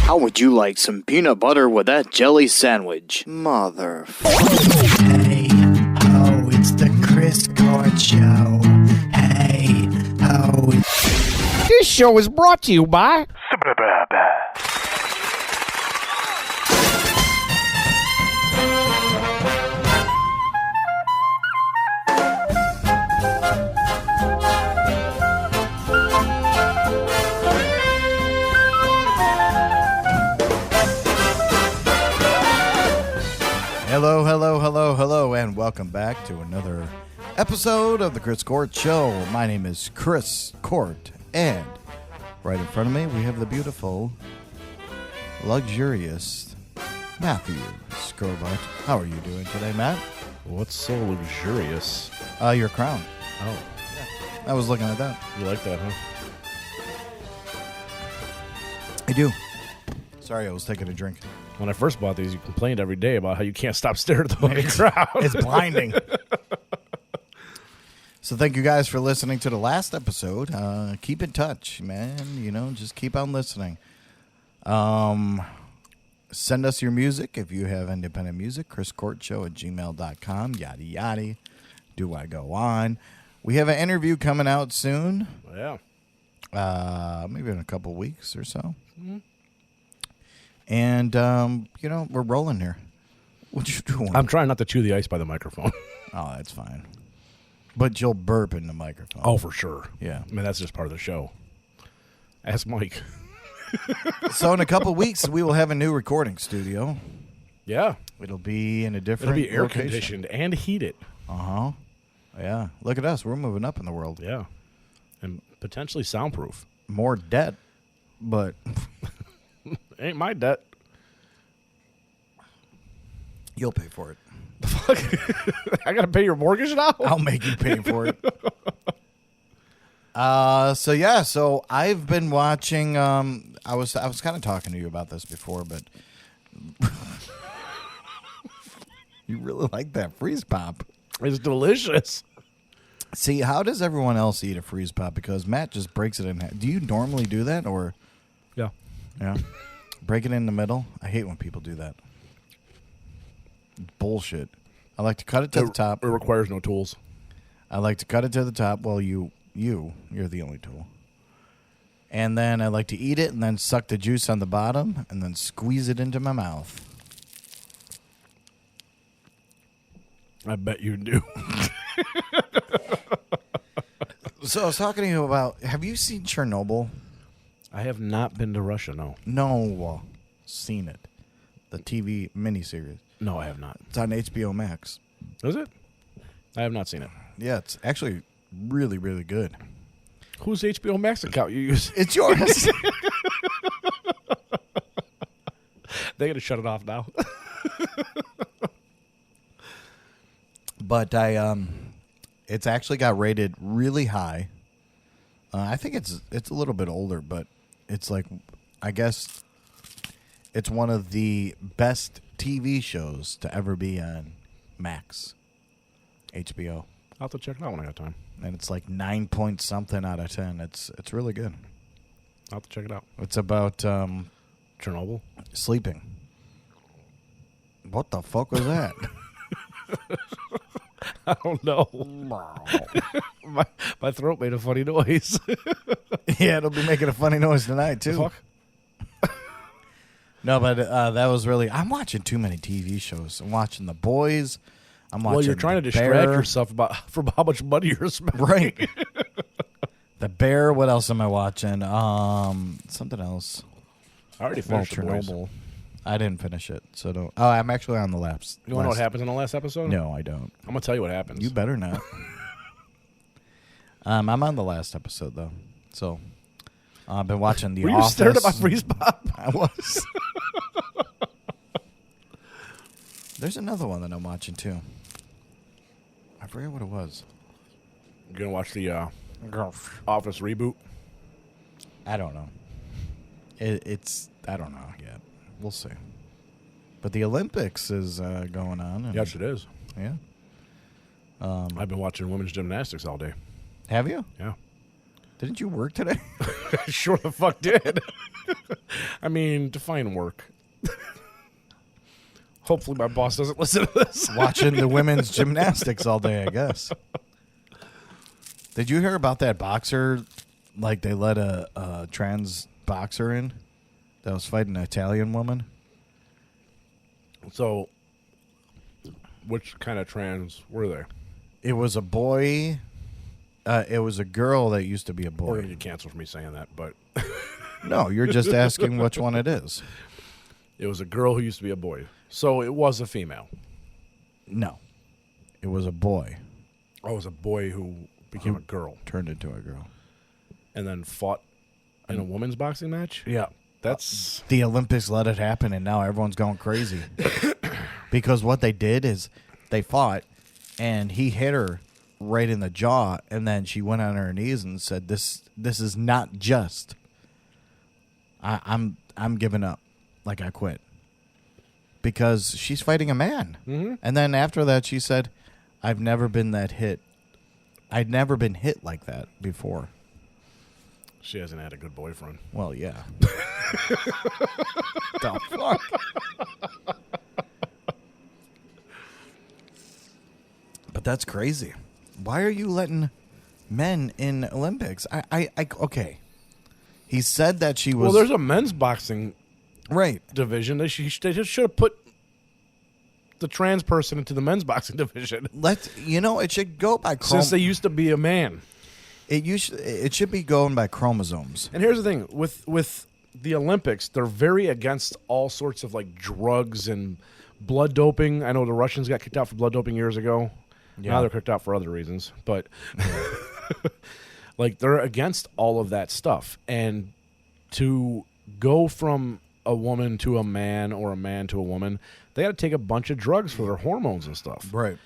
How would you like some peanut butter with that jelly sandwich? Mother. Hey, ho, it's the Chris Cord Show. Hey, ho. This show is brought to you by... Hello, and welcome back to another episode of the Chris Court Show. My name is Chris Court, and right in front of me we have the beautiful, luxurious Matthew Scrobot. How are you doing today, Matt? What's so luxurious? Your crown. Oh. I was looking at that. You like that, huh? I do. Sorry, I was taking a drink. When I first bought these, you complained every day about how you can't stop staring at the crowd. It's blinding. So thank you guys for listening to the last episode. Keep in touch, man. You know, just keep on listening. Send us your music if you have independent music. chriscourtshow@gmail.com. Yada, yada. Do I go on? We have an interview coming out soon. Yeah. Maybe in a couple weeks or so. Mm-hmm. And, you know, we're rolling here. What you doing? I'm trying not to chew the ice by the microphone. Oh, that's fine. But you'll burp in the microphone. Oh, for sure. Yeah. I mean, that's just part of the show. Ask Mike. So in a couple weeks, we will have a new recording studio. Yeah. It'll be in a different It'll be air location. conditioned and heated. Uh-huh. Yeah. Look at us. We're moving up in the world. Yeah. And potentially soundproof. More debt, but... Ain't my debt. You'll pay for it. The fuck? I got to pay your mortgage now? I'll make you pay for it. So I've been watching, I was kind of talking to you about this before, but you really like that freeze pop. It's delicious. See, how does everyone else eat a freeze pop? Because Matt just breaks it in half. Do you normally do that, or? Yeah. Yeah. Break it in the middle. I hate when people do that. Bullshit. I like to cut it to the top. It requires no tools. I like to cut it to the top. Well, you're the only tool. And then I like to eat it and then suck the juice on the bottom and then squeeze it into my mouth. I bet you do. So I was talking to you about, have you seen Chernobyl? I have not been to Russia, no. No. Seen it. The TV miniseries. No, I have not. It's on HBO Max. Is it? I have not seen it. Yeah, it's actually really, really good. Whose HBO Max account you use? It's yours. They got to shut it off now. But it's actually got rated really high. I think it's a little bit older, but it's like, I guess it's one of the best TV shows to ever be on Max, HBO. I'll have to check it out when I got time. And it's like 9 point something out of 10. It's really good. I'll have to check it out. It's about Chernobyl? sleeping. What the fuck was that? I don't know. my throat made a funny noise. Yeah, it'll be making a funny noise tonight, too. Fuck. No, but that was really... I'm watching too many TV shows. I'm watching The Boys. I'm watching you're trying to distract yourself from how much money you're spending. Right. The Bear. What else am I watching? Something else. I already finished The Boys. Chernobyl. I didn't finish it, so don't... Oh, I'm actually on the last... You want to know what happens in the last episode? No, I don't. I'm going to tell you what happens. You better not. I'm on the last episode, though. So, I've been watching The Office. Were you staring at my freeze pop? I was. There's another one that I'm watching, too. I forget what it was. You going to watch the Office reboot? I don't know. I don't know yet. We'll see. But the Olympics is going on. Yes, it is. Yeah. I've been watching women's gymnastics all day. Have you? Yeah. Didn't you work today? Sure the fuck did. I mean, define work. Hopefully my boss doesn't listen to this. Watching the women's gymnastics all day, I guess. Did you hear about that boxer? Like they let a trans boxer in that was fighting an Italian woman? So, which kind of trans were they? It was a boy. It was a girl that used to be a We're boy. going to get canceled for me saying that, but No, you're just asking which one it is. it was a girl who used to be a boy. So it was a female. No, it was a boy. Oh, it was a boy who became a girl Turned into a girl. and then fought in a women's boxing match? Yeah. That's... The Olympics let it happen, and now everyone's going crazy. Because what they did is they fought, and he hit her right in the jaw, and then she went on her knees and said, "This is not just. I'm giving up. Like, I quit." Because she's fighting a man. Mm-hmm. And then after that, she said, "I've never been that hit. I'd never been hit like that before." She hasn't had a good boyfriend. Well, yeah. The fuck? But that's crazy. Why are you letting men in Olympics? Okay. He said that she was... Well, there's a men's boxing right. division. They just should have put the trans person into the men's boxing division. It should go by Since they used to be a man. It should be going by chromosomes. And here's the thing. With the Olympics, they're very against all sorts of, like, drugs and blood doping. I know the Russians got kicked out for blood doping years ago. Yeah. Now they're kicked out for other reasons. But, like, they're against all of that stuff. And to go from a woman to a man or a man to a woman, they got to take a bunch of drugs for their hormones and stuff. Right.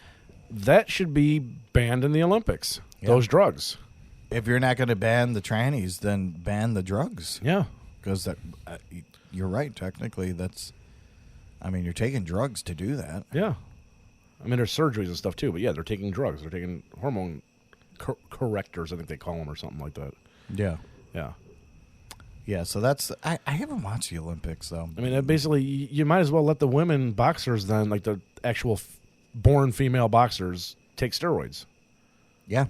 That should be banned in the Olympics, Yeah. those drugs. If you're not going to ban the trannies, then ban the drugs. Yeah. Because you're right. Technically, you're taking drugs to do that. Yeah. I mean, there's surgeries and stuff, too. But, yeah, they're taking drugs. They're taking hormone correctors, I think they call them, or something like that. Yeah. Yeah. Yeah, so that's... I haven't watched the Olympics, though. I mean, that basically, you might as well let the women boxers then, like the actual born female boxers, take steroids. Yeah.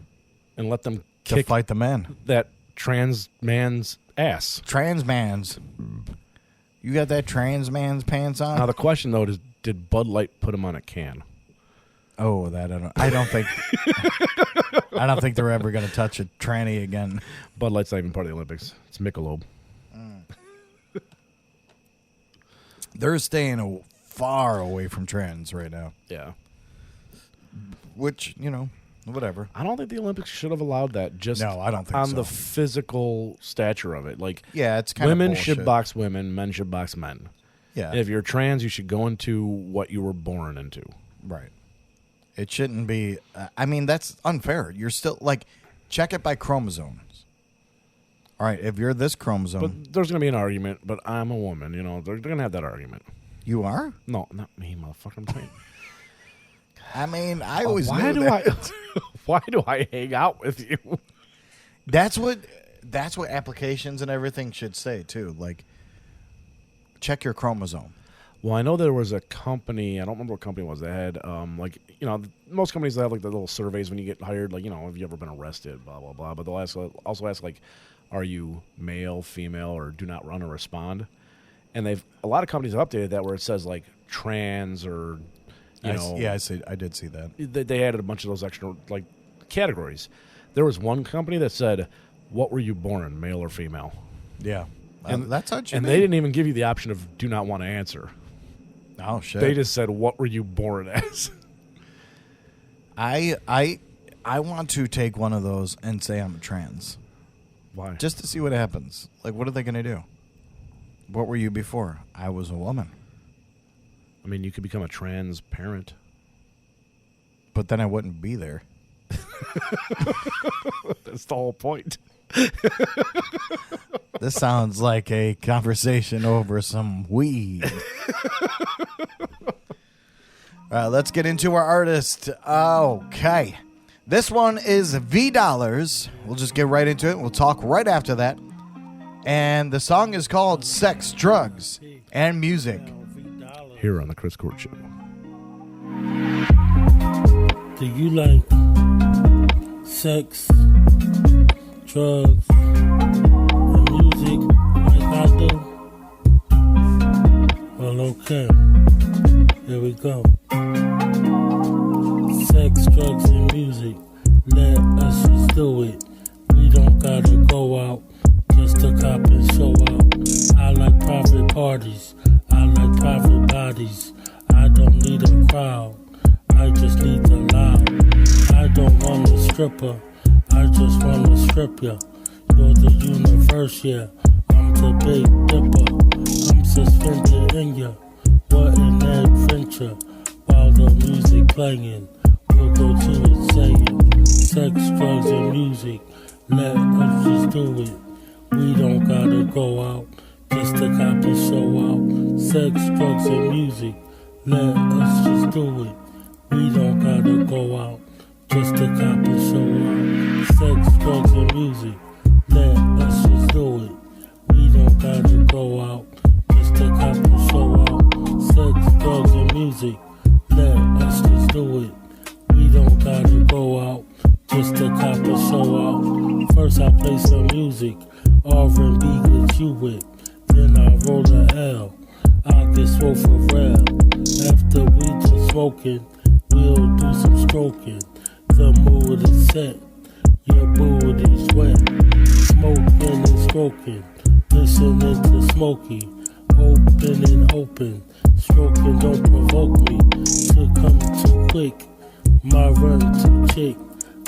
And let them To kick fight the men. that trans man's ass. Trans man's. You got that trans man's pants on? Now, the question, though, is did Bud Light put him on a can? Oh, that I don't think... I don't think they're ever going to touch a tranny again. Bud Light's not even part of the Olympics. It's Michelob. They're staying far away from trans right now. Yeah. Which, whatever. I don't think the Olympics should have allowed that just No, I don't think on so. the physical stature of it. Like, Yeah, it's kind of women bullshit. should box women, men should box men. Yeah. If you're trans, you should go into what you were born into. Right. It shouldn't be... that's unfair. You're still... check it by chromosomes. All right, if you're this chromosome... But there's going to be an argument, but I'm a woman. They're going to have that argument. You are? No, not me, motherfucker. I'm saying. I always why knew do that. why do I hang out with you? That's what applications and everything should say, too. Check your chromosome. Well, I know there was a company, I don't remember what company it was, that had, most companies have, the little surveys when you get hired, have you ever been arrested, blah, blah, blah. But they'll also ask, are you male, female, or do not run or respond? And a lot of companies have updated that where it says, trans or, I did see that. They added a bunch of those extra, categories. There was one company that said, what were you born, male or female? Yeah. And that's how it should And be. they didn't even give you the option of do not want to answer. Oh, shit. They just said, what were you born as? I want to take one of those and say I'm trans. Why? Just to see what happens. What are they going to do? What were you before? I was a woman. I mean, you could become a trans parent. But then I wouldn't be there. That's the whole point. This sounds like a conversation over some weed. Let's get into our artist. Okay. This one is V Dollars. We'll just get right into it. We'll talk right after that. And the song is called Sex, Drugs, and Music. Here on the Chris Court Show. Do you like sex, drugs, and music like I do? Well, okay. Here we go. Sex, drugs, and music. Let us just do it. We don't gotta go out just to cop and show out. I like private parties. I like private bodies. I don't need a crowd. I just need the loud. I don't want a stripper. I just want to strip ya. You're the universe, yeah. I'm the big dipper. I'm suspended in ya. What an adventure. While the music playing, we'll go to it saying, sex, drugs, and music. Let us just do it. We don't gotta go out just to cop and show out. Sex, drugs, and music. Let us just do it. We don't gotta go out just to cop and show out. Sex, drugs, and music. Let us just do it. We don't gotta go out just to cop and show out. Sex, drugs, and music. Let us just do it. We don't gotta go out just to cop and show out. First I play some music, R&B get you with. Then I roll a L, I'll get swole for real. After we just smoking, we'll do some stroking. The mood is set, your booty's wet. Smoking and stroking, listening to Smokey. Open and open, stroking don't provoke me to come too quick. My run too chick,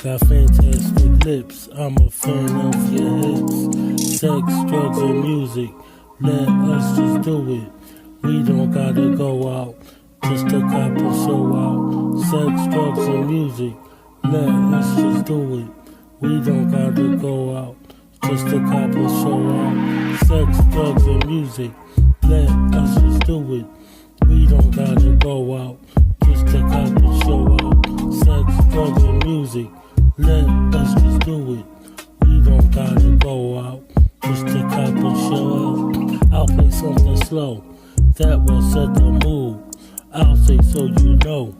got fantastic lips. I'm a fan of your hips. Sex, drugs, and music. Let us just do it. We don't gotta go out just to cop and show out. Sex, drugs, and music. Let us just do it. We don't gotta go out just to cop and show out. Sex, drugs, and music. Let us just do it. We don't gotta go out just to cop and show out. Sex, drugs, and music. Let us just do it. We don't gotta go out just to cop and show out. I'll play something slow that will set the mood. I'll say so you know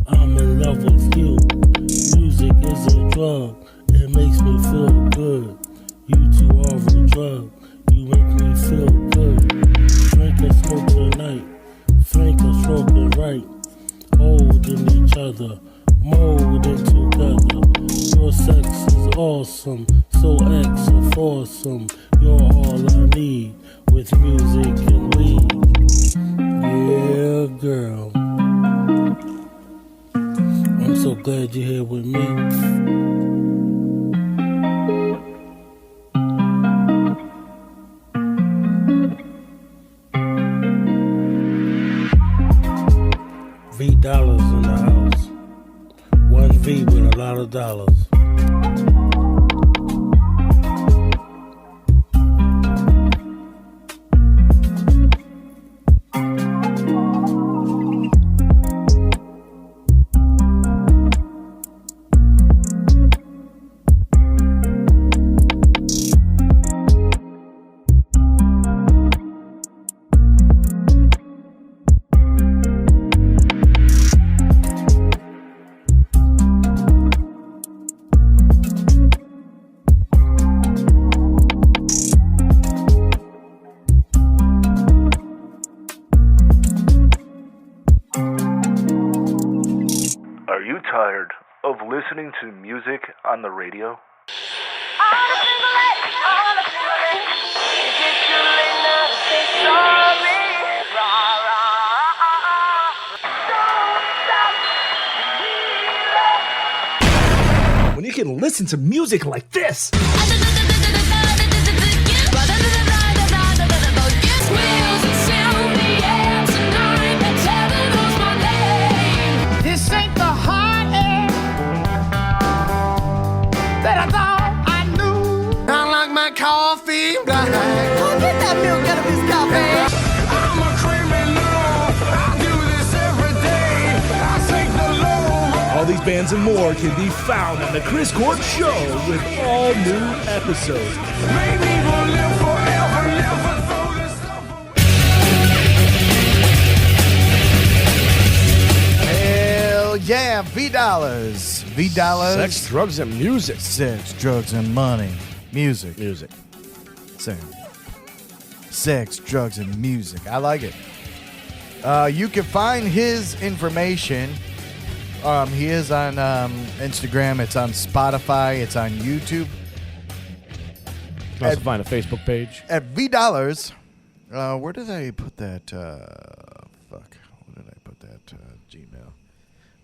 I'm in love with you. Music is a drug, it makes me feel good. You two are a drug, you make me feel good. Drink and smoke tonight, flank and stroke it right. Holding each other, molding together. Your sex is awesome, so extra foursome. You're all I need with music and weed. Yeah, girl. I'm so glad you're here with me. V Dollars in the house. One V with a lot of dollars. Tired of listening to music on the radio? When you can listen to music like this. This ain't the hot air that I thought I knew. I like my coffee black. Oh, get that milk out of this coffee. I'm a criminal. I do this every day. I take the low road. All these bands headlines, and more can be found on The Chris Court Show with all new episodes. Maybe we'll live forever, never throw this stuff away. Hell yeah, V-Dollars. V-Dollars. Sex, drugs, and music. Sex, drugs, and money. Music. Music. Same. Sex, drugs, and music. I like it. You can find his information. He is on Instagram. It's on Spotify. It's on YouTube. You can also find a Facebook page. At V-Dollars. Where did I put that? Where did I put that? Gmail.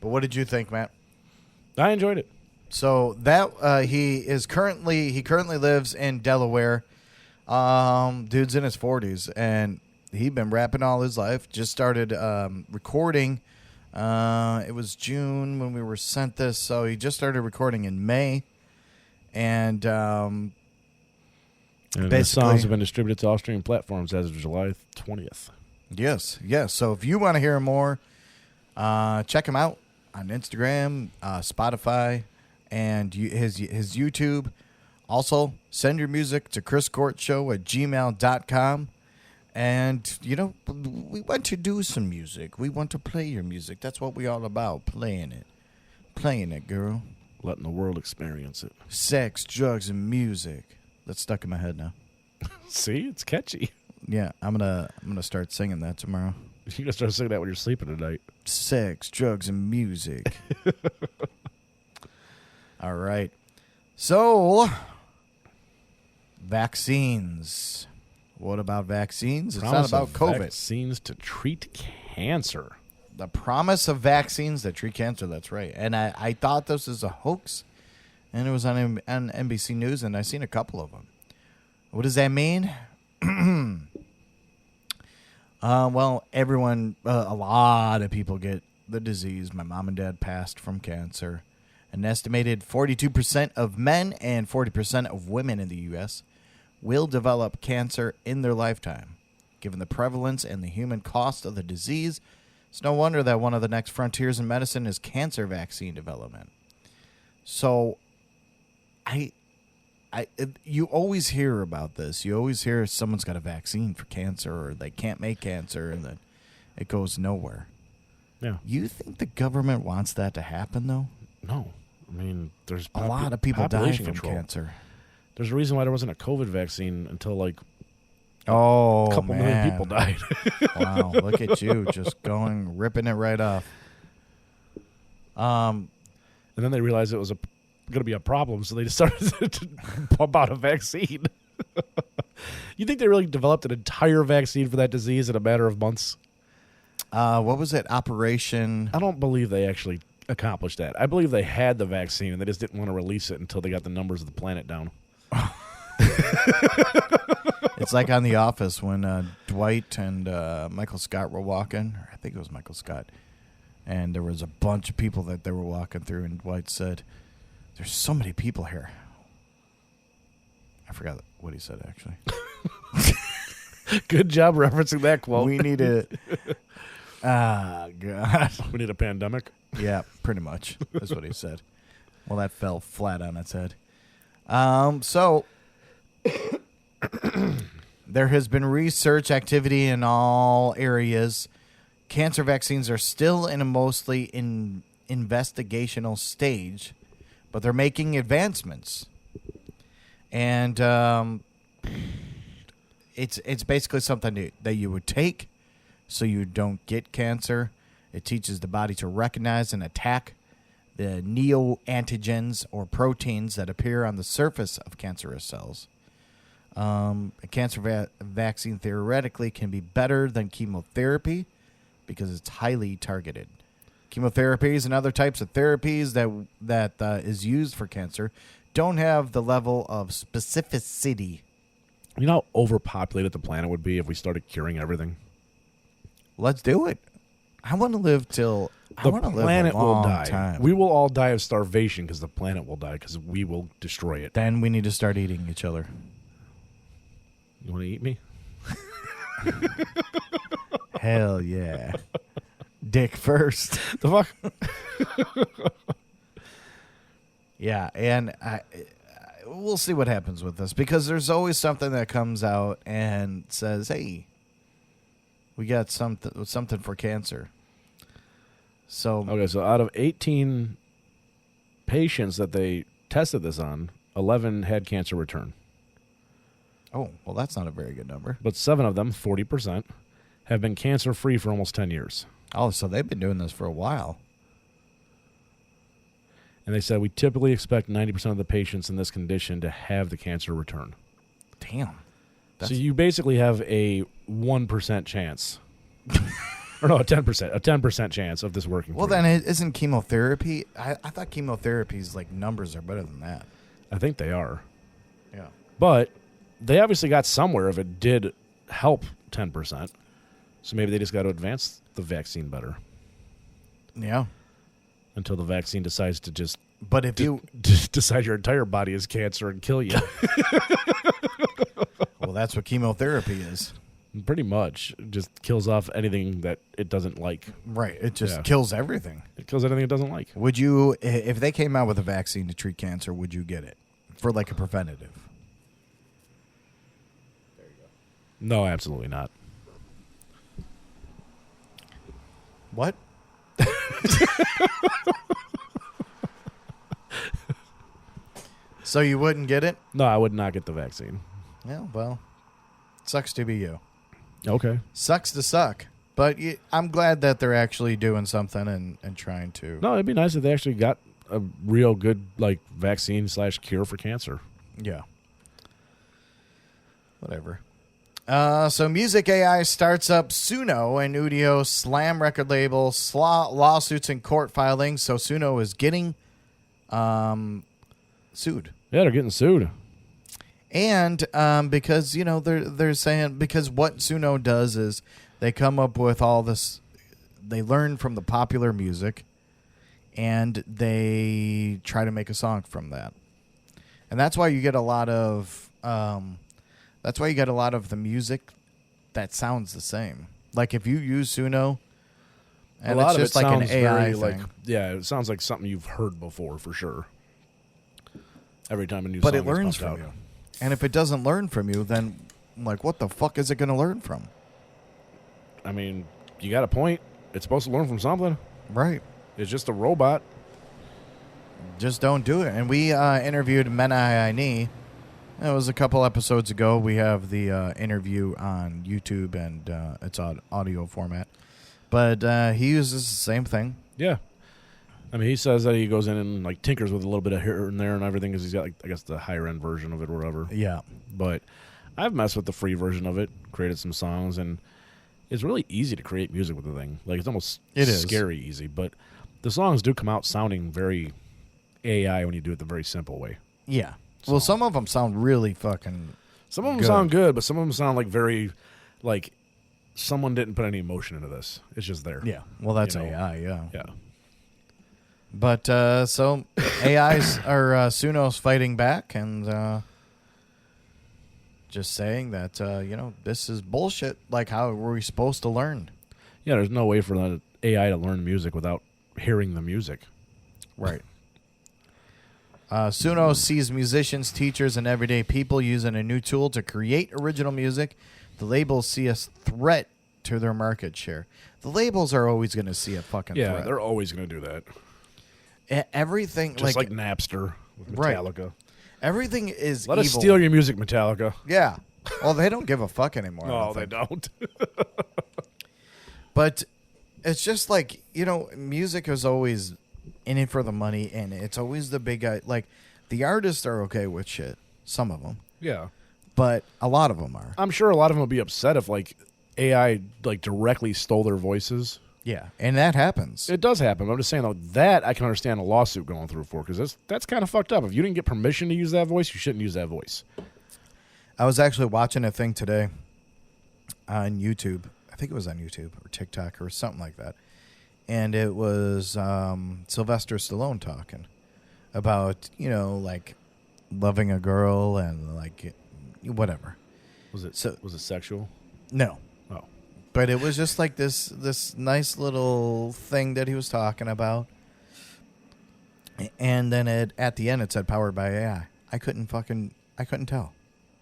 But what did you think, Matt? I enjoyed it. So that he currently lives in Delaware. Dude's in his 40s, and he'd been rapping all his life. Just started recording. It was June when we were sent this, so he just started recording in May. And the songs have been distributed to all streaming platforms as of July 20th. Yes. So if you want to hear more, check him out on Instagram, Spotify, and his YouTube. Also, send your music to chriscourtshow@gmail.com. And, we want to do some music. We want to play your music. That's what we're all about, playing it. Playing it, girl. Letting the world experience it. Sex, drugs, and music. That's stuck in my head now. See? It's catchy. Yeah, I'm gonna start singing that tomorrow. You're going to start singing that when you're sleeping tonight. Sex, drugs, and music. All right. So, vaccines. What about vaccines? It's Promise not about COVID. Vaccines to treat cancer. The promise of vaccines that treat cancer, that's right. And I thought this was a hoax, and it was on NBC News, and I've seen a couple of them. What does that mean? Well, everyone, a lot of people get the disease. My mom and dad passed from cancer. An estimated 42% of men and 40% of women in the U.S. will develop cancer in their lifetime. Given the prevalence and the human cost of the disease, it's no wonder that one of the next frontiers in medicine is cancer vaccine development. So, you always hear about this. You always hear someone's got a vaccine for cancer, or they can't make cancer, and then it goes nowhere. Yeah. You think the government wants that to happen, though? No. I mean, there's A lot of people die population from control. cancer. There's a reason why there wasn't a COVID vaccine until a man. couple million people died. Wow, look at you just ripping it right off. And then they realized it was going to be a problem, so they just started to pump out a vaccine. You think they really developed an entire vaccine for that disease in a matter of months? What was it? Operation... I don't believe they actually accomplished that. I believe they had the vaccine, and they just didn't want to release it until they got the numbers of the planet down. It's like on The Office when Dwight and Michael Scott were walking. Or I think it was Michael Scott. And there was a bunch of people that they were walking through, and Dwight said, "There's so many people here." I forgot what he said, actually. Good job referencing that quote. We need a... Ah, God. We need a pandemic. Yeah, pretty much. That's what he said. Well, that fell flat on its head. So, there has been research activity in all areas. Cancer vaccines are still in a mostly investigational stage, but they're making advancements. And it's basically something that you would take so you don't get cancer. It teaches the body to recognize and attack the neoantigens or proteins that appear on the surface of cancerous cells. A cancer vaccine theoretically can be better than chemotherapy because it's highly targeted. Chemotherapies and other types of therapies that is used for cancer don't have the level of specificity. You know how overpopulated the planet would be if we started curing everything? Let's do it. I want to live till The I want to live planet a long will die. time. We will all die of starvation because the planet will die because we will destroy it. Then we need to start eating each other. You want to eat me? Hell yeah. Dick first. The fuck? Yeah, and we'll see what happens with this because there's always something that comes out and says, "Hey, we got something for cancer." So Okay, so out of 18 patients that they tested this on, 11 had cancer return. oh, well, that's not a very good number. But 7 of them, 40%, have been cancer-free for almost 10 years. Oh, so they've been doing this for a while. And they said, we typically expect 90% of the patients in this condition to have the cancer return. Damn. So you basically have a 1% chance. Or no, a 10% chance of this working. Well, for then you. isn't chemotherapy? I thought chemotherapy's like numbers are better than that. I think they are. Yeah. But they obviously got somewhere if it did help 10%. So maybe they just got to advance the vaccine better Yeah. until the vaccine decides to just But if you just decide your entire body is cancer and kill you. well, that's what chemotherapy is. Pretty much. It just kills off anything that it doesn't like. Right. It just Yeah. kills everything. It kills anything it doesn't like. Would you, if they came out with a vaccine to treat cancer, would you get it for like a preventative? No, absolutely not. What? So you wouldn't get it? No, I would not get the vaccine. Yeah, well, sucks to be you. Okay. Sucks to suck. But I'm glad that they're actually doing something and trying to. No, it'd be nice if they actually got a real good like vaccine / cure for cancer. Yeah. Whatever. So Music AI starts up Suno and Udio slam record label lawsuits and court filings. So Suno is getting sued. Yeah, they're getting sued. And because, they're saying because what Suno does is they come up with all this, they learn from the popular music and they try to make a song from that. And that's why you get a lot of the music that sounds the same. Like if you use Suno, and a lot it's of just it like an sounds AI very, thing. it sounds like something you've heard before for sure. Every time a new But song it learns is from pumped you. out. And if it doesn't learn from you, then like what the fuck is it going to learn from? I mean, you got a point. It's supposed to learn from something. Right. It's just a robot. Just don't do it. And we interviewed Menai. It was a couple episodes ago. We have the interview on YouTube, and it's on audio format. But he uses the same thing. Yeah. I mean, he says that he goes in and like tinkers with a little bit of here and there and everything because he's got, like, I guess, the higher end version of it or whatever. Yeah. But I've messed with the free version of it, created some songs, and it's really easy to create music with the thing. Like, it's almost scary easy. But the songs do come out sounding very AI when you do it the very simple way. Yeah. Well, some of them sound really fucking. Some of them good. sound good, but some of them sound like very, like, someone didn't put any emotion into this. It's just there. Yeah. Well, that's You know? AI. Yeah. Yeah. But so AIs or Suno's fighting back and just saying that this is bullshit. Like, how were we supposed to learn? Yeah, there's no way for the AI to learn music without hearing the music. Right. Suno sees musicians, teachers, and everyday people using a new tool to create original music. The labels see a threat to their market share. The labels are always going to see a fucking Yeah, threat. they're always going to do that. Everything Just like Napster with Right. Metallica. Everything is Let evil. us steal your music, Metallica. Yeah. Well, they don't give a fuck anymore. I No, don't they think. don't. But it's just like, music is always in it for the money, and it's always the big guy. Like, the artists are okay with shit. Some of them. Yeah. But a lot of them are. I'm sure a lot of them would be upset if, like, AI, like, directly stole their voices. Yeah. And that happens. It does happen. I'm just saying, though, that I can understand a lawsuit going through for, because that's kind of fucked up. If you didn't get permission to use that voice, you shouldn't use that voice. I was actually watching a thing today on YouTube. I think it was on YouTube or TikTok or something like that. And it was Sylvester Stallone talking about, like loving a girl and like whatever. Was it sexual? No. Oh. But it was just like this nice little thing that he was talking about. And then at the end it said powered by AI. I couldn't tell.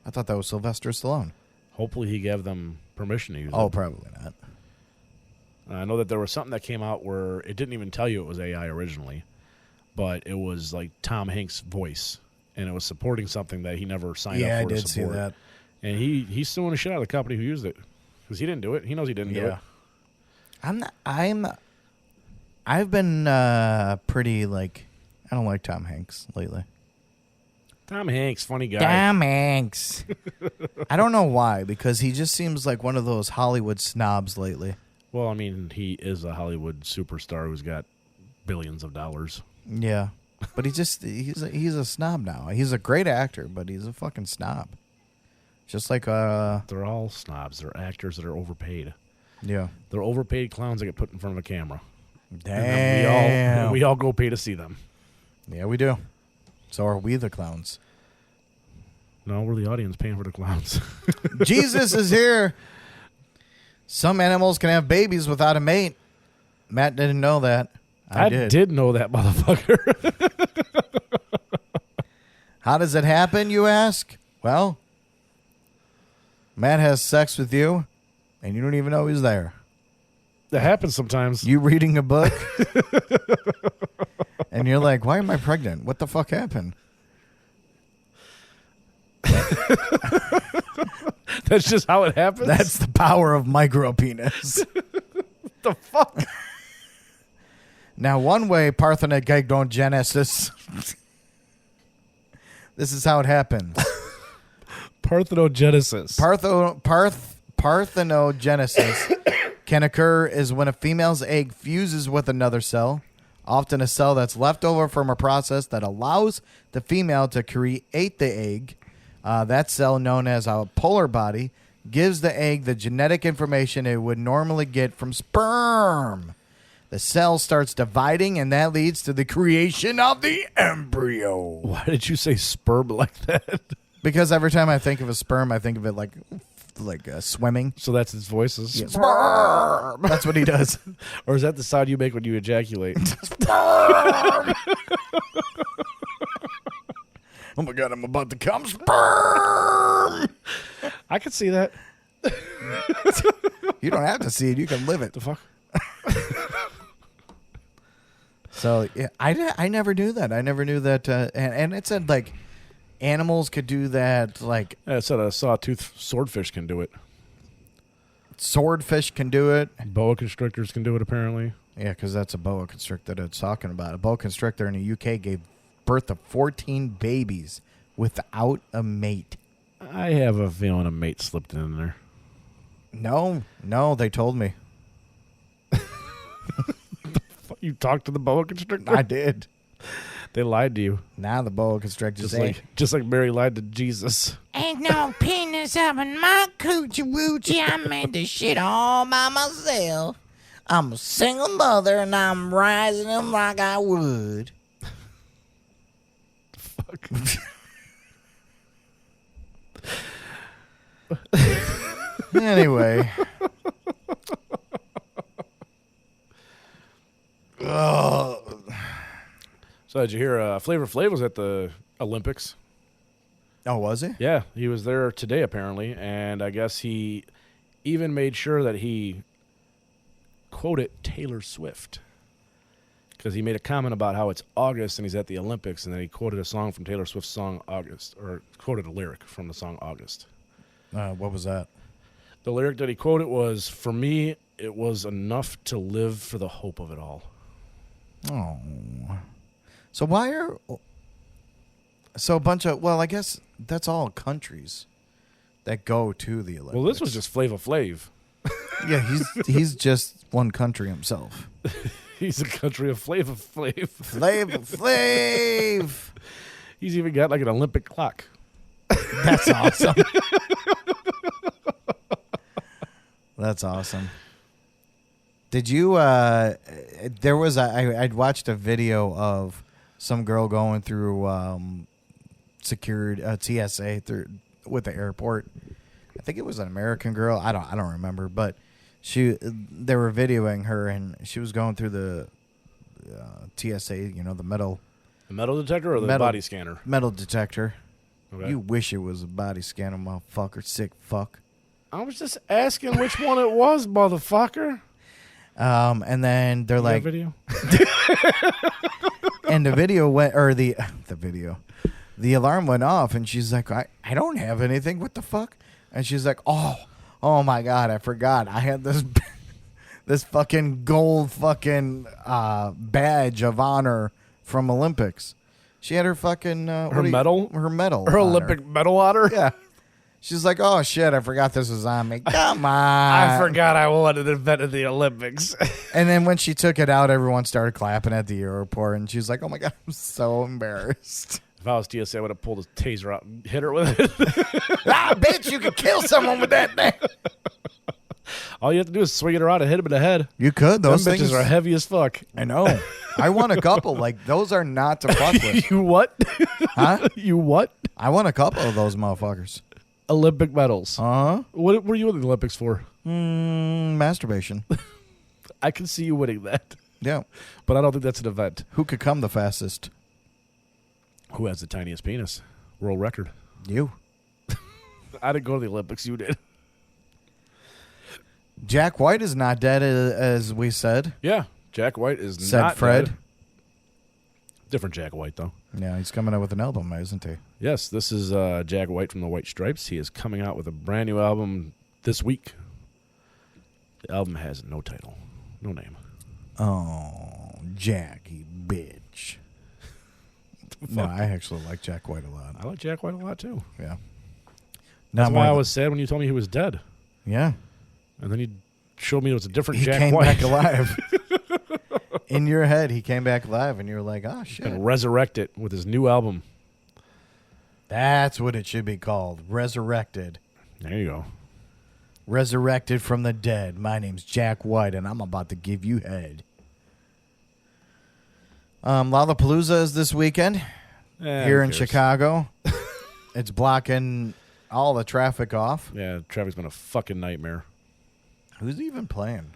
I thought that was Sylvester Stallone. Hopefully he gave them permission to use Oh, it. probably not. I know that there was something that came out where it didn't even tell you it was AI originally, but it was like Tom Hanks' voice, and it was supporting something that he never signed up for Yeah, I to did see support. that. And he's suing the shit out of the company who used it because he didn't do it. He knows he didn't do it. I've been pretty like, I don't like Tom Hanks lately. Tom Hanks, funny guy. Tom Hanks. I don't know why, because he just seems like one of those Hollywood snobs lately. Well, I mean, he is a Hollywood superstar who's got billions of dollars. Yeah, but he's a snob now. He's a great actor, but he's a fucking snob. Just like They're all snobs. They're actors that are overpaid. yeah. They're overpaid clowns that get put in front of a camera. Damn. And then we all go pay to see them. Yeah, we do. So are we the clowns? No, we're the audience paying for the clowns. Jesus is here. Some animals can have babies without a mate. Matt didn't know that. I did know that, motherfucker. How does it happen, you ask? Well, Matt has sex with you, and you don't even know he's there. That happens sometimes. You reading a book, and you're like, why am I pregnant? What the fuck happened? That's just how it happens? That's the power of micro penis. What the fuck? Now, one way Parthenogenesis. This is how it happens. Parthenogenesis. Parthenogenesis can occur is when a female's egg fuses with another cell, often a cell that's left over from a process that allows the female to create the egg. That cell, known as a polar body, gives the egg the genetic information it would normally get from sperm. The cell starts dividing, and that leads to the creation of the embryo. Why did you say sperm like that? Because every time I think of a sperm, I think of it like swimming. So that's his voices? Yeah. Sperm! That's what he does. Or is that the sound you make when you ejaculate? Sperm! Oh my God, I'm about to come. Sperm! I could see that. You don't have to see it. You can live it. The fuck? So yeah, I never knew that. I never knew that. And it said like animals could do that. Like Yeah, it said a sawtooth swordfish can do it. Swordfish can do it. Boa constrictors can do it, apparently. Yeah, because that's a boa constrictor that it's talking about. A boa constrictor in the UK gave birth to 14 babies without a mate. I have a feeling a mate slipped in there. No, they told me. You talked to the boa constrictor? I did. They lied to you. Now the boa constrictor Just like Mary lied to Jesus. Ain't no penis up in my coochie woochie. I made this shit all by myself. I'm a single mother and I'm rising them like I would. Fuck. Anyway. Oh. So did you hear Falvor Falv was at the Olympics? Oh, was he? Yeah, he was there today apparently, and I guess he even made sure that he quoted Taylor Swift because he made a comment about how it's August and he's at the Olympics, and then he quoted a song from Taylor Swift's song August, or quoted a lyric from the song August. What was that? The lyric that he quoted was, "For me, it was enough to live for the hope of it all." Oh. So why are... So a bunch of... Well, I guess that's all countries that go to the Olympics. Well, this was just Falvor Falv. Yeah, he's just one country himself. He's a country of Falvor Falv. Falvor Falv. He's even got like an Olympic clock. That's awesome. That's awesome. Did you, there was I'd watched a video of some girl going through security, TSA with the airport. I think it was an American girl. I don't remember, but they were videoing her and she was going through the TSA, the metal A metal detector or the Metal- body scanner? Metal detector. Okay. You wish it was a body scanner, motherfucker. Sick fuck. I was just asking which one it was, motherfucker. And then they're You got like, video? and the video went, or the video, the alarm went off, and she's like, I don't have anything. What the fuck? And she's like, oh my God, I forgot. I had this this fucking gold fucking badge of honor from Olympics. She had her fucking Her medal? Her medal. Her on Olympic medal honor? Yeah. She's like, oh shit, I forgot this was on me. Come on. I forgot I won an event at the Olympics. And then when she took it out, everyone started clapping at the airport, and she's like, oh my God, I'm so embarrassed. If I was TSA, I would have pulled a taser out and hit her with it. Bitch, you could kill someone with that thing. All you have to do is swing it around and hit him in the head. You could. Those Those bitches things are heavy as fuck. I know. I won a couple. Like, those are not to fuck with. You what? Huh? You what? I won a couple of those motherfuckers. Olympic medals. Uh-huh. What were you in the Olympics for? Masturbation. I can see you winning that, Yeah. but I don't think that's an event. Who could come the fastest? Who has the tiniest penis? World record. You. I didn't go to the Olympics. You did. Jack White is not dead, as we said. Yeah. Jack White is Said not Fred. dead. Different Jack White, though. Yeah, he's coming out with an album, isn't he? Yes, this is Jack White from the White Stripes. He is coming out with a brand new album this week. The album has no title, no name. Oh, Jackie, bitch. No, I actually like Jack White a lot. I like Jack White a lot, too. Yeah. That's Not why I more was sad when you told me he was dead. Yeah. And then you showed me it was a different He Jack came White. back alive. In your head, he came back alive, and you were like, oh, shit. And resurrect it with his new album. That's what it should be called. Resurrected. There you go. Resurrected from the dead. My name's Jack White, and I'm about to give you head. Lollapalooza is this weekend here in Chicago. It's blocking all the traffic off. Yeah, traffic's been a fucking nightmare. Who's even playing?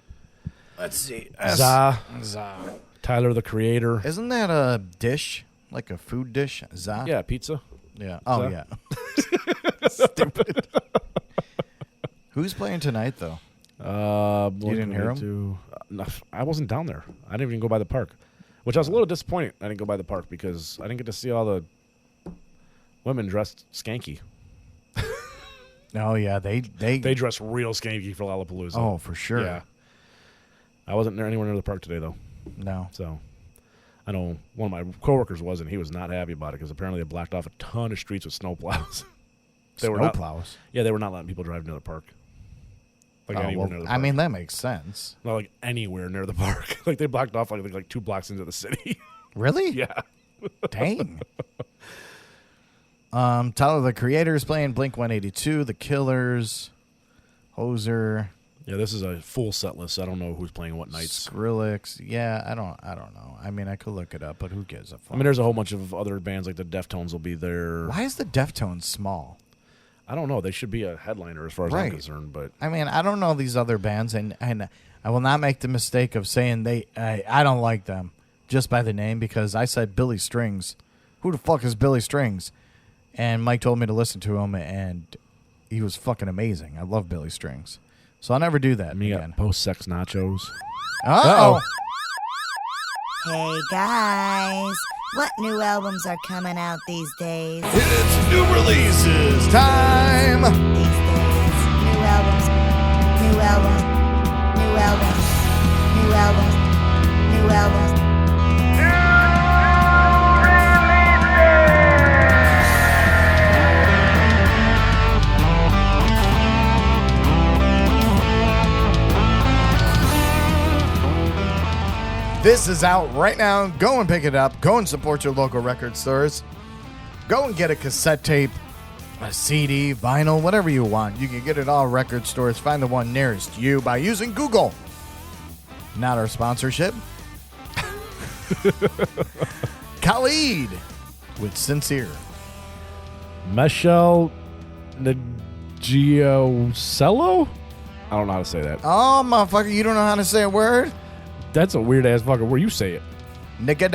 Let's see. Za. Za. Tyler, the Creator. Isn't that a dish? Like a food dish? Za? Yeah, pizza. Yeah. Oh, Za. yeah. Stupid. Who's playing tonight, though? You didn't hear him? No, I wasn't down there. I didn't even go by the park, which I was a little disappointed. I didn't go by the park because I didn't get to see all the women dressed skanky. Oh, yeah. They dress real skanky for Lollapalooza. Oh, for sure. Yeah. I wasn't anywhere near the park today, though. No. So I know one of my coworkers was, and he was not happy about it because apparently they blocked off a ton of streets with snowplows. Snowplows. Yeah, they were not letting people drive near the park. Like anywhere near the park. I mean, that makes sense. Not like anywhere near the park. Like they blocked off like 2 blocks into the city. Really? Yeah. Dang. Tyler, the Creator, is playing Blink-182, The Killers, Hoser. Yeah, this is a full set list. I don't know who's playing what nights. Skrillex. Yeah, I don't know. I mean, I could look it up, but who gives a fuck? I mean, there's a whole bunch of other bands like the Deftones will be there. Why is the Deftones small? I don't know. They should be a headliner as far as I'm concerned, but I mean, I don't know these other bands, and I will not make the mistake of saying I don't like them just by the name because I said Billy Strings. Who the fuck is Billy Strings? And Mike told me to listen to him, and he was fucking amazing. I love Billy Strings. So I'll never do that again. got post-sex nachos. Uh-oh. Hey guys, what new albums are coming out these days? It's new releases time. These days, new albums, new albums, new albums, new albums, new albums. This is out right now. Go and pick it up. Go and support your local record stores. Go and get a cassette tape, a CD, vinyl, whatever you want. You can get it all record stores. Find the one nearest you by using Google. Not our sponsorship. Khalid with Sincere. Michelle Nagiocello? I don't know how to say that. Oh, motherfucker, you don't know how to say a word? That's a weird-ass fucking word. You say it. Nigga.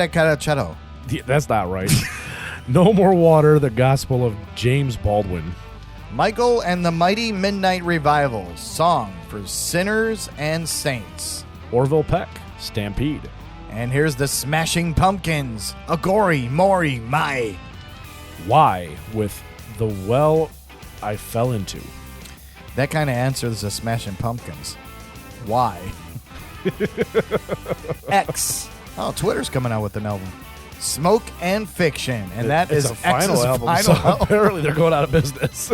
Yeah, that's not right. No More Water, the Gospel of James Baldwin. Michael and the Mighty Midnight Revival, Song for Sinners and Saints. Orville Peck, Stampede. And here's the Smashing Pumpkins, Agori Mori Mai. Why with The Well I Fell Into. That kind of answers the Smashing Pumpkins. Why? X. Oh, Twitter's coming out with an album. Smoke and Fiction. And that It's is a final X's album, final so album. apparently they're going out of business.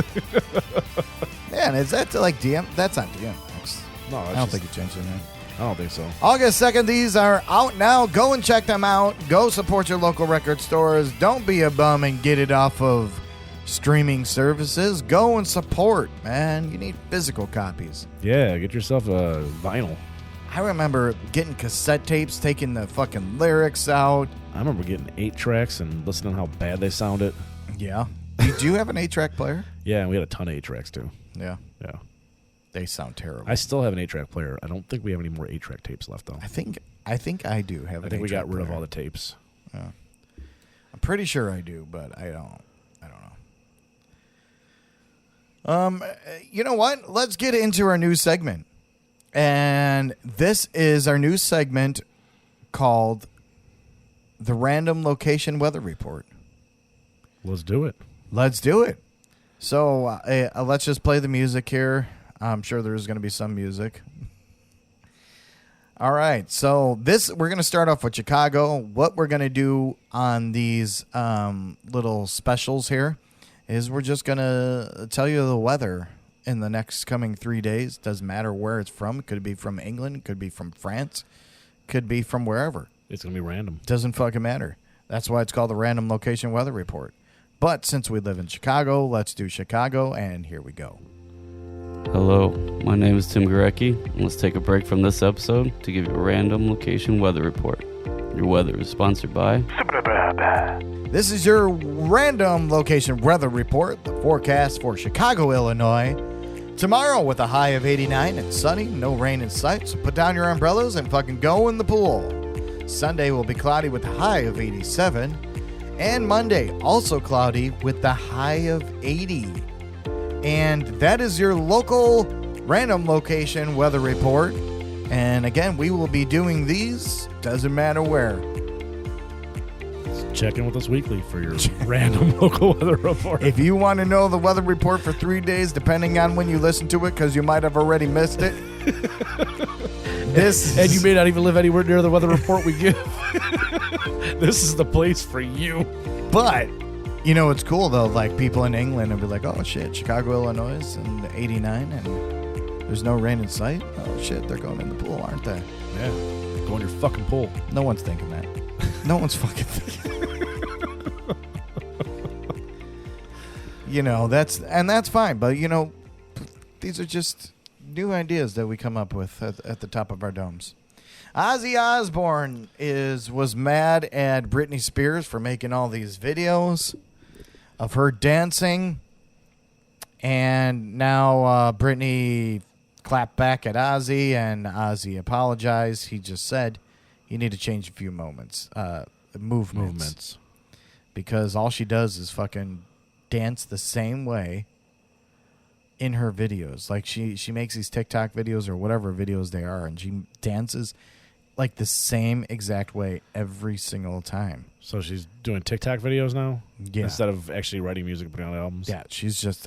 Man, is that like DM? That's not DMX. No, I don't think you changed it, man. I don't think so. August 2nd, these are out now. Go and check them out. Go support your local record stores. Don't be a bum and get it off of streaming services. Go and support, man. You need physical copies. Yeah, get yourself a vinyl. I remember getting cassette tapes, taking the fucking lyrics out. I remember getting 8 tracks and listening to how bad they sounded. Yeah. Did you have an 8-track player? Yeah, and we had a ton of 8 tracks too. Yeah. Yeah. They sound terrible. I still have an 8-track player. I don't think we have any more 8-track tapes left though. I think I do have I an think we 8-track got rid of player. all the tapes. I'm pretty sure I do, but I don't know. You know what? Let's get into our news segment. And this is our news segment called the Random Location Weather Report. Let's do it. Let's do it. So let's just play the music here. I'm sure there's going to be some music. All right. So we're going to start off with Chicago. What we're going to do on these little specials here is we're just going to tell you the weather in the next coming 3 days. Doesn't matter where it's from. It could be from England. Could be from France. Could be from wherever. It's going to be random. Doesn't fucking matter. That's why it's called the Random Location Weather Report. But since we live in Chicago, let's do Chicago, and here we go. Hello, my name is Tim Gorecki, and let's take a break from this episode to give you a random location weather report. Your weather is sponsored by... This is your Random Location Weather Report, the forecast for Chicago, Illinois. Tomorrow with a high of 89 and sunny, no rain in sight, so put down your umbrellas and fucking go in the pool. Sunday will be cloudy with a high of 87. And Monday, also cloudy with the high of 80. And that is your local Random Location Weather Report. And again, we will be doing these, doesn't matter where. Check in with us weekly for your random local weather report. If you want to know the weather report for 3 days, depending on when you listen to it, because you might have already missed it. And you may not even live anywhere near the weather report we give. This is the place for you. But, you know, it's cool, though. Like, people in England will be like, oh, shit, Chicago, Illinois is in 89, and there's no rain in sight. Oh, shit, they're going in the pool, aren't they? Yeah. Go in your fucking pool. No one's thinking that. No one's fucking thinking. You know, that's fine. But, you know, these are just new ideas that we come up with at the top of our domes. Ozzy Osbourne was mad at Britney Spears for making all these videos of her dancing. And now Britney clapped back at Ozzy, and Ozzy apologized. He just said, you need to change a few movements. Because all she does is fucking dance the same way in her videos. Like, she makes these TikTok videos or whatever videos they are, and she dances like the same exact way every single time. So she's doing TikTok videos now? Yeah. Instead of actually writing music and putting out albums? Yeah,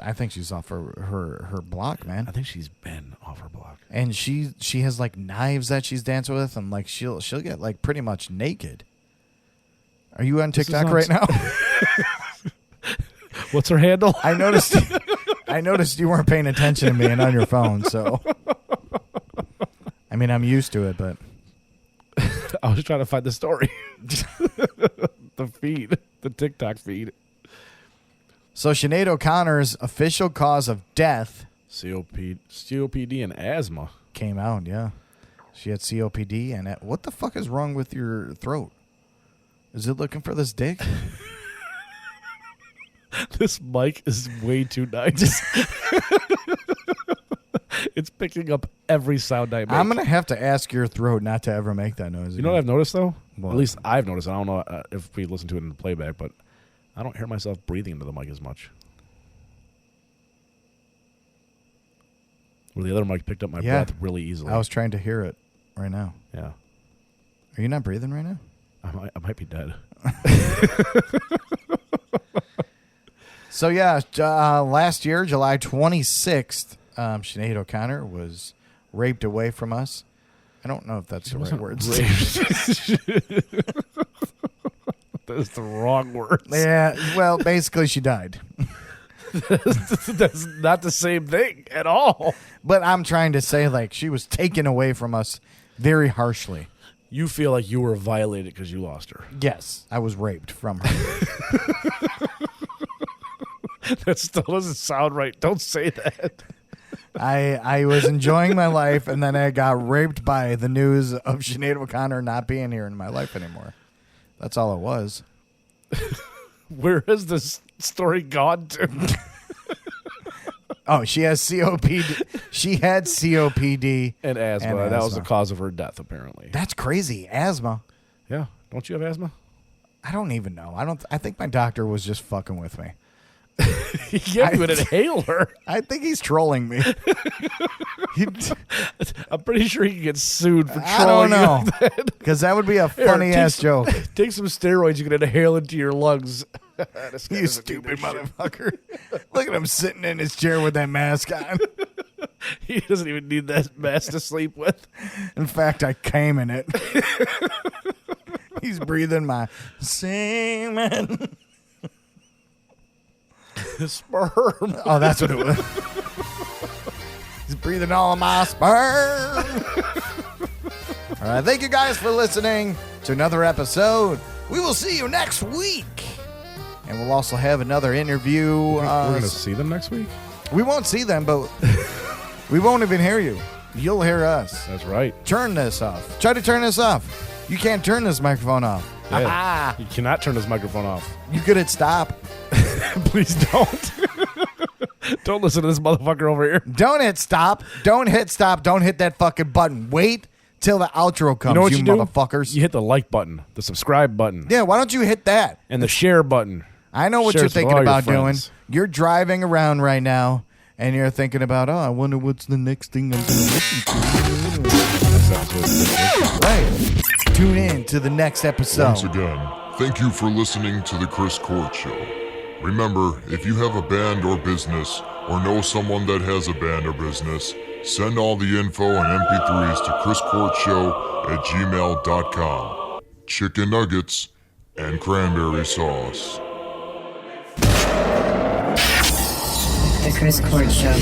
I think she's off her block, man. I think she's been off her block. And she has like knives that she's dancing with, and like she'll get like pretty much naked. Are you on TikTok right now? What's her handle? I noticed you weren't paying attention to me and on your phone, so I mean, I'm used to it, but I was trying to find the story. The feed, the TikTok feed. So Sinead O'Connor's official cause of death, COPD and asthma, came out. Yeah, she had COPD, and what the fuck is wrong with your throat? Is it looking for this dick? This mic is way too nice. It's picking up every sound I make. I'm gonna have to ask your throat not to ever make that noise. You know what I've noticed though? What? At least I've noticed. I don't know if we listen to it in the playback, but I don't hear myself breathing into the mic as much. Where the other mic picked up my breath really easily. I was trying to hear it right now. Yeah. Are you not breathing right now? I might be dead. So last year, July 26th, Sinead O'Connor was raped away from us. I don't know if that's the right word. That's the wrong word. Yeah, well, basically she died. That's not the same thing at all. But I'm trying to say, like, she was taken away from us very harshly. You feel like you were violated because you lost her. Yes, I was raped from her. That still doesn't sound right. Don't say that. I was enjoying my life, and then I got raped by the news of Sinead O'Connor not being here in my life anymore. That's all it was. Where has this story gone to? Oh, she has COPD. She had COPD and asthma. That was the cause of her death, apparently. That's crazy. Asthma. Yeah. Don't you have asthma? I don't even know. I think my doctor was just fucking with me. He gave you an inhaler. I think he's trolling me. I'm pretty sure he can get sued for trolling. I don't know. Because that would be a funny-ass joke. Take some steroids. You can inhale into your lungs. You stupid motherfucker. Look at him sitting in his chair with that mask on. He doesn't even need that mask to sleep with. In fact, I came in it. He's breathing my semen. Sperm. Oh, that's what it was. He's breathing all of my sperm. All right, thank you guys for listening to another episode. We will see you next week. And we'll also have another interview. We're going to see them next week? We won't see them, but we won't even hear you. You'll hear us. That's right. Turn this off. Try to turn this off. You can't turn this microphone off. Yeah, you cannot turn this microphone off. You could hit stop. Please don't. Don't listen to this motherfucker over here. Don't hit stop. Don't hit stop. Don't hit that fucking button. Wait till the outro comes, You know what you motherfuckers. You hit the like button, the subscribe button. Yeah, why don't you hit that? And the share button. I know what Share you're this with thinking all your about doing. friends. You're driving around right now, and you're thinking about, I wonder what's the next thing I'm going to listen to. Right. Tune in to the next episode. Once again, thank you for listening to The Chris Court Show. Remember, if you have a band or business, or know someone that has a band or business, send all the info and MP3s to chriscourtshow@gmail.com. Chicken nuggets and cranberry sauce. The Chris Court Show.